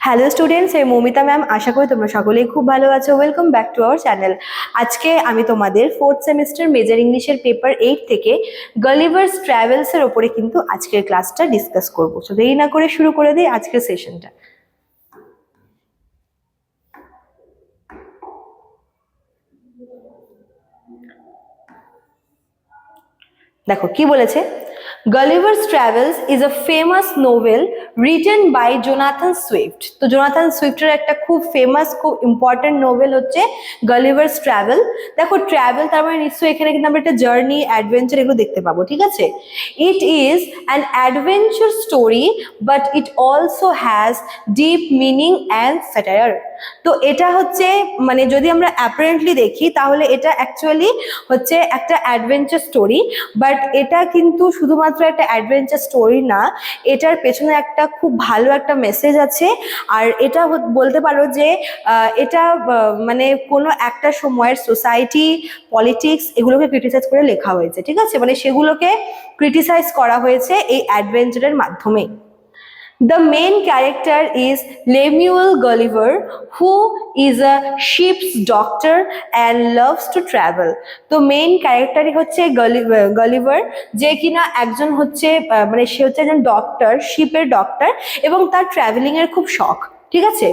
Hello students, এই Moumita ma'am. আশা করি তোমরা সকলেই খুব ভালো আছো। Welcome back to our channel. আজকে আমি তোমাদের 4th সেমিস্টার মেজর ইংলিশের পেপার 8 থেকে গালিভার্স ট্রাভেলস এর ওপরে কিন্তু আজকের ক্লাসটা ডিসকাস করবো। তো দেরি না করে শুরু করে দিই আজকের সেশনটা। দেখো কি বলেছে, Gulliver's Travels is a famous novel written by Jonathan Swift। তো জোনাথন সুইফটের একটা খুব ফেমাস, খুব ইম্পর্টেন্ট নোভেল হচ্ছে Gulliver's Travel। দেখো ট্রাভেল তার মানে নিশ্চয়ই এখানে কিন্তু আমরা একটা জার্নি, অ্যাডভেঞ্চার এগুলো দেখতে পাবো, ঠিক আছে। It is an adventure story but it also has deep meaning and satire. তো এটা হচ্ছে মানে যদি আমরা অ্যাপারেন্টলি দেখি তাহলে এটা অ্যাকচুয়ালি হচ্ছে একটা অ্যাডভেঞ্চার স্টোরি, বাট এটা কিন্তু শুধুমাত্র একটা অ্যাডভেঞ্চার স্টোরি না, এটার পেছনে একটা খুব ভালো একটা মেসেজ আছে। আর এটা বলতে পারো যে এটা মানে কোনো একটা সময়ের সোসাইটি, পলিটিক্স এগুলোকে ক্রিটিসাইজ করে লেখা হয়েছে, ঠিক আছে। মানে সেগুলোকে ক্রিটিসাইজ করা হয়েছে এই অ্যাডভেঞ্চারের মাধ্যমে। The main character is Lemuel Gulliver, who is a ship's doctor and loves to travel. তো মেইন ক্যারেক্টারই হচ্ছে গলিভার, যে কিনা একজন হচ্ছে মানে সে হচ্ছে একজন ডক্টর, শিপের ডক্টর, এবং তার ট্রাভেলিং এর খুব শখ, ঠিক আছে।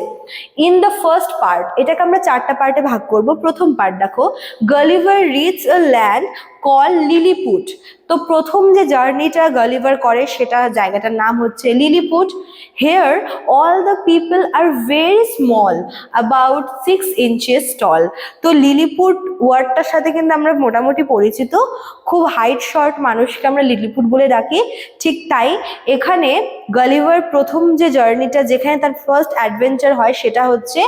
ইন দ্য ফার্স্ট পার্ট, এটাকে আমরা 4টা পার্টে ভাগ করব। প্রথম পার্ট দেখো, Gulliver reach a land call Lilliput. তো প্রথম যে জার্নিটা গলিভার করে সেটা জায়গাটার নাম হচ্ছে Lilliput. Here all the people are very small, about 6 inches tall. তো লিলিপুট ওয়ার্ডটার সাথে কিন্তু আমরা মোটামুটি পরিচিত, খুব হাইট শর্ট মানুষকে আমরা লিলিপুট বলে ডাকি। ঠিক তাই এখানে গলিভার প্রথম যে জার্নিটা, যেখানে তার ফার্স্ট অ্যাডভেঞ্চার হয়, সেটা হচ্ছে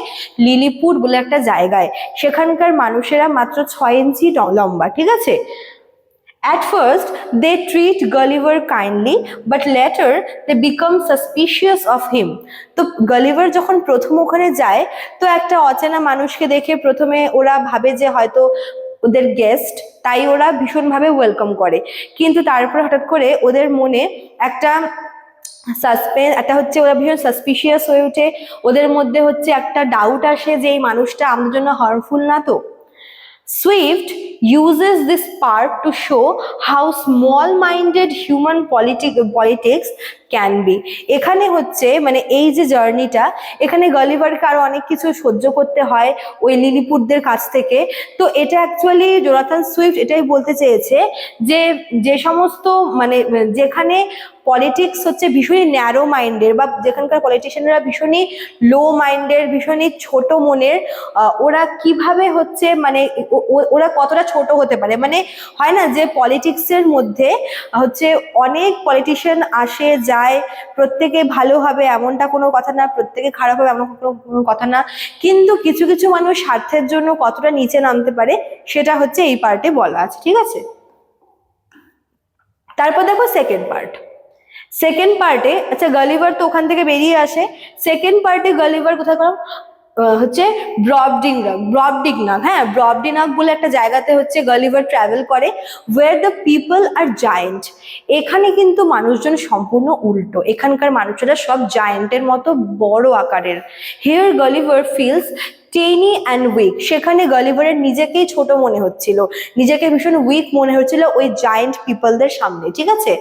লিলিপুট বলে একটা জায়গায়। সেখানকার মানুষেরা মাত্র 6 ইঞ্চি লম্বা, ঠিক আছে। At first, they treat Gulliver kindly, but later they become suspicious of him. তো গলিভার যখন প্রথম ওখানে যায়, তো একটা অচেনা মানুষকে দেখে প্রথমে ওরা ভাবে যে হয়তো ওদের গেস্ট, তাই ওরা ভীষণভাবে ওয়েলকাম করে। কিন্তু তারপর হঠাৎ করে ওদের মনে একটা সাসপেন্স, একটা হচ্ছে ওরা ভীষণ সাসপিশিয়াস হয়ে ওঠে। ওদের মধ্যে হচ্ছে একটা ডাউট আসে যে এই মানুষটা আমাদের জন্য হার্মফুল না তো। Swift uses this part to show how small-minded human politics can be. এখানে হচ্ছে মানে এই যে জার্নিটা, এখানে গলিভারকে আরো অনেক কিছু সহ্য করতে হয় ওই লিলিপুটদের কাছ থেকে। তো এটা অ্যাকচুয়ালি জোনাথন সুইফট এটাই বলতে চেয়েছে যে যে সমস্ত মানে যেখানে পলিটিক্স হচ্ছে ভীষণই ন্যারো মাইন্ডের, বা যেখানকার পলিটিশিয়ানরা ভীষণই লো মাইন্ডের, ভীষণই ছোট মনের, ওরা কিভাবে হচ্ছে মানে ওরা কতটা ছোট হতে পারে। মানে হয় না যে পলিটিক্সের মধ্যে হচ্ছে অনেক পলিটিশিয়ান আসে যায়, প্রত্যেকে ভালো হবে এমনটা কোনো কথা না, প্রত্যেকে খারাপ হবে এমন কোনো কথা না, কিন্তু কিছু কিছু মানুষ স্বার্থের জন্য কতটা নিচে নামতে পারে সেটা হচ্ছে এই পার্টে বলা আছে, ঠিক আছে। তারপর দেখো সেকেন্ড পার্টে আচ্ছা গলিভার তো ওখান থেকে বেরিয়ে আসে। সেকেন্ড পার্টে গলিভার কোথায় হচ্ছে ব্রবডিগনাগ, হ্যাঁ ব্রবডিগনাগ বলে একটা জায়গাতে হচ্ছে গলিভার ট্রাভেল করে, ওয়ের দ্য পিপল আর জায়েন্ট। এখানে কিন্তু মানুষজন সম্পূর্ণ উল্টো, এখানকার মানুষেরা সব জায়েন্টের মতো বড় আকারের। Here Gulliver feels tiny and weak. সেখানে গলিভারের নিজেকেই ছোট মনে হচ্ছিল, নিজেকে ভীষণ উইক মনে হচ্ছিল ওই জায়েন্ট পিপলদের সামনে, ঠিক আছে।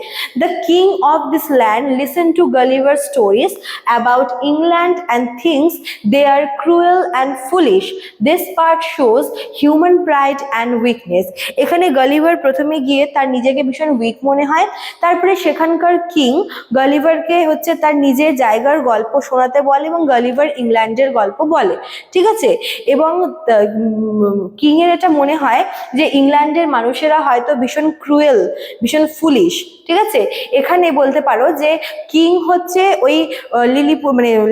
The king of this land listen to Gulliver stories about England and things they are cruel and foolish. This part shows human pride and weakness. এখানে গলিভার প্রথমে গিয়ে তার নিজেকে ভীষণ উইক মনে হয়, তারপরে সেখানকার কিং গলিভারকে হচ্ছে তার নিজের জায়গার গল্প শোনাতে বলে এবং গলিভার ইংল্যান্ডের গল্প বলে, ঠিক আছে। এবং কিং এর এটা মনে হয় যে ইংল্যান্ডের মানুষেরা হয়তো ভীষণ ক্রুয়েল, ভীষণ ফুলিশ, ঠিক আছে। এখানে বলতে পারো যে কিং হচ্ছে ওই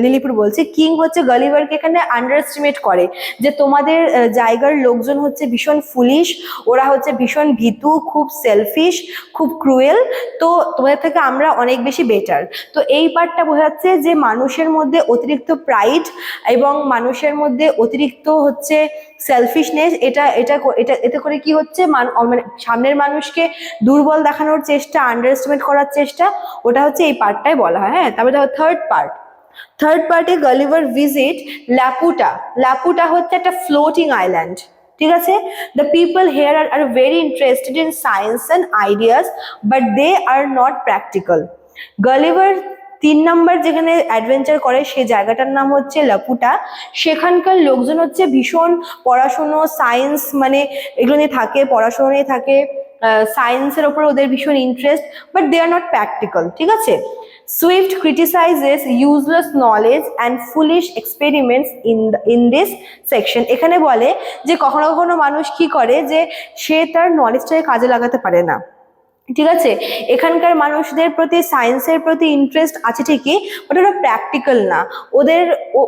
লিলিপুর বলছে, কিং হচ্ছে গলিভারকে এখানে আন্ডার এস্টিমেট করে যে তোমাদের জায়গার লোকজন হচ্ছে ভীষণ ফুলিশ, ওরা হচ্ছে ভীষণ ভীতু, খুব সেলফিশ, খুব ক্রুয়েল, তো তোমাদের থেকে আমরা অনেক বেশি বেটার। তো এই পার্টটা বোঝাচ্ছে যে মানুষের মধ্যে অতিরিক্ত প্রাইড এবং মানুষের মধ্যে অতিরিক্ত হচ্ছে সেলফিশনেস, এতে করে কি হচ্ছে মানে সামনের মানুষকে দুর্বল দেখানোর চেষ্টা, আন্ডার এস্টিমেট করার চেষ্টা, ওটা হচ্ছে এই পার্টটাই বলা হয়। হ্যাঁ, তারপরে দেখো থার্ড পার্ট। থার্ড পার্টে গালিভার ভিজিট লাপুটা। লাপুটা হচ্ছে একটা ফ্লোটিং আইল্যান্ড, ঠিক আছে। The people here are very interested in science and ideas but they are not practical. Gulliver 3 number যেখানে অ্যাডভেঞ্চার করে সেই জায়গাটার নাম হচ্ছে লাপুটা। সেখানকার লোকজন হচ্ছে ভীষণ পড়াশুনো, সায়েন্স মানে এগুলো নিয়ে থাকে, পড়াশুনো নিয়ে থাকে, সায়েন্সের ওপর ওদের ভীষণ interest, but they are not practical, ঠিক আছে। Swift criticizes useless knowledge and foolish experiments in this section. এখানে বলে যে কখনো কখনো মানুষ কি করে যে সে তার নলেজটাকে কাজে লাগাতে পারে না, ঠিক আছে। এখানকার মানুষদের প্রতি সায়েন্সের প্রতি ইন্টারেস্ট আছে ঠিকই, বাট ওরা প্র্যাকটিক্যাল না, ওদের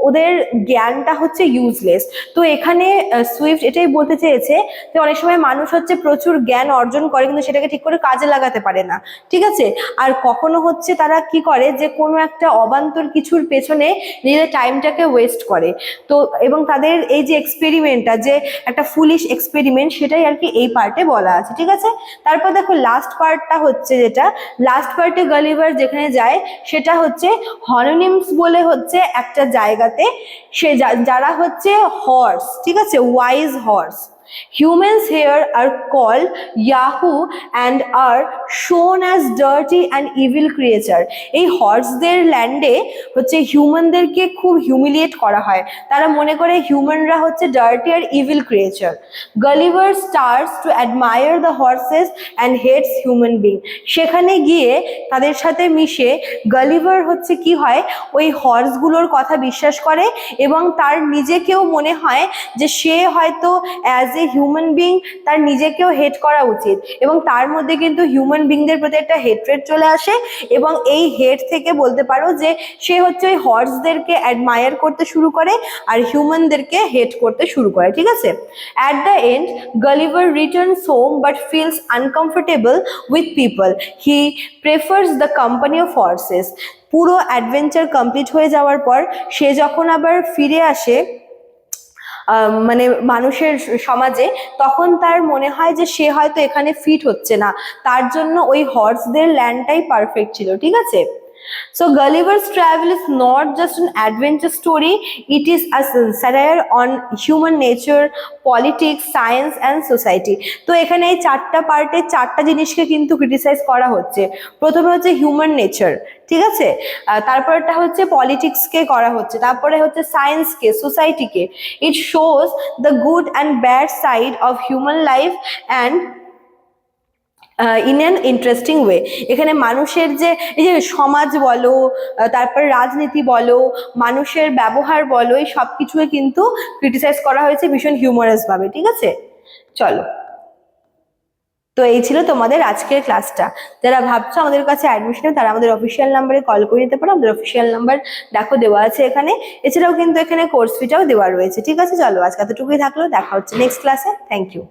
ওদের জ্ঞানটা হচ্ছে ইউজলেস। তো এখানে সুইফট এটাই বলতে চেয়েছে যে অনেক সময় মানুষ হচ্ছে প্রচুর জ্ঞান অর্জন করে কিন্তু সেটাকে ঠিক করে কাজে লাগাতে পারে না, ঠিক আছে। আর কখনো হচ্ছে তারা কি করে যে কোনো একটা অবান্তর কিছুর পেছনে নিজেদের টাইমটাকে ওয়েস্ট করে। তো এবং তাদের এই যে এক্সপেরিমেন্টটা, যে একটা ফুলিশ এক্সপেরিমেন্ট, সেটাই আর কি এই পার্টে বলা আছে, ঠিক আছে। তারপর দেখো লাস্ট পার্টটা হচ্ছে, যেটা লাস্ট পার্টে গালিভার যেখানে যায় সেটা হচ্ছে হনোনিমস বলে হচ্ছে একটা জায়গাতে, সে যারা হচ্ছে হর্স, ঠিক আছে, wise horse. Humans here are called Yahoo and are shown as dirty and evil creature. এই হর্সদের ল্যান্ডে হচ্ছে হিউম্যানদেরকে খুব হিউমিলিয়েট করা হয়, তারা মনে করে হিউম্যানরা হচ্ছে ডার্টি আর evil creature. Gulliver starts to admire the horses and hates human being. সেখানে গিয়ে তাদের সাথে মিশে গালিভার হচ্ছে কি হয়, ওই হর্সগুলোর কথা বিশ্বাস করে এবং তার নিজেকেও মনে হয় যে সে হয়তো অ্যাজ এ হিউম্যান বিং তার নিজেকেও হেট করা উচিত, এবং তার মধ্যে কিন্তু হিউম্যান বিংদের প্রতি একটা হেট্রেড চলে আসে, এবং এই হেট থেকে বলতে পারো যে সে হচ্ছে ওই হর্সদেরকে অ্যাডমায়ার করতে শুরু করে আর হিউম্যানদেরকে হেট করতে শুরু করে, ঠিক আছে। At the end Gulliver Returns home but feels uncomfortable with people, he prefers the company of horse's. পুরো অ্যাডভেঞ্চার কমপ্লিট হয়ে যাওয়ার পর সে যখন আবার ফিরে আসে মানে মানুষের সমাজে, তখন তার মনে হয় যে সে হয়তো এখানে ফিট হচ্ছে না, তার জন্য ওই হর্সদের ল্যান্ডটাই পারফেক্ট ছিল, ঠিক আছে। So Gulliver's Travel is not just an adventure story, it is a satire on human nature, politics, science and society. তো এখানে এই 4টা পার্টে 4টা জিনিসকে কিন্তু ক্রিটিসাইজ করা হচ্ছে। প্রথমে হচ্ছে হিউম্যান নেচার, ঠিক আছে, তারপরটা হচ্ছে পলিটিক্সকে করা হচ্ছে, তারপরে হচ্ছে সায়েন্সকে, সোসাইটিকে। It shows the good and bad side of human life and in an interesting way. এখানে মানুষের যে এই যে সমাজ বলো, তারপরে রাজনীতি বলো, মানুষের ব্যবহার বলো, এই সব কিছুকে কিন্তু ক্রিটিসাইজ করা হয়েছে ভীষণ হিউমারাস ভাবে, ঠিক আছে। চলো, তো এই ছিল তোমাদের আজকের ক্লাসটা। যারা ভাবছো আমাদের কাছে অ্যাডমিশন, তারা আমাদের অফিসিয়াল নাম্বারে কল করে নিতে পারো, আমাদের অফিসিয়াল নাম্বার দেখো দেওয়া আছে এখানে। এছাড়াও কিন্তু এখানে কোর্স ফিটাও দেওয়া রয়েছে, ঠিক আছে। চলো আজকে এতটুকুই থাকলো, দেখা হচ্ছে নেক্সট ক্লাসে। Thank you.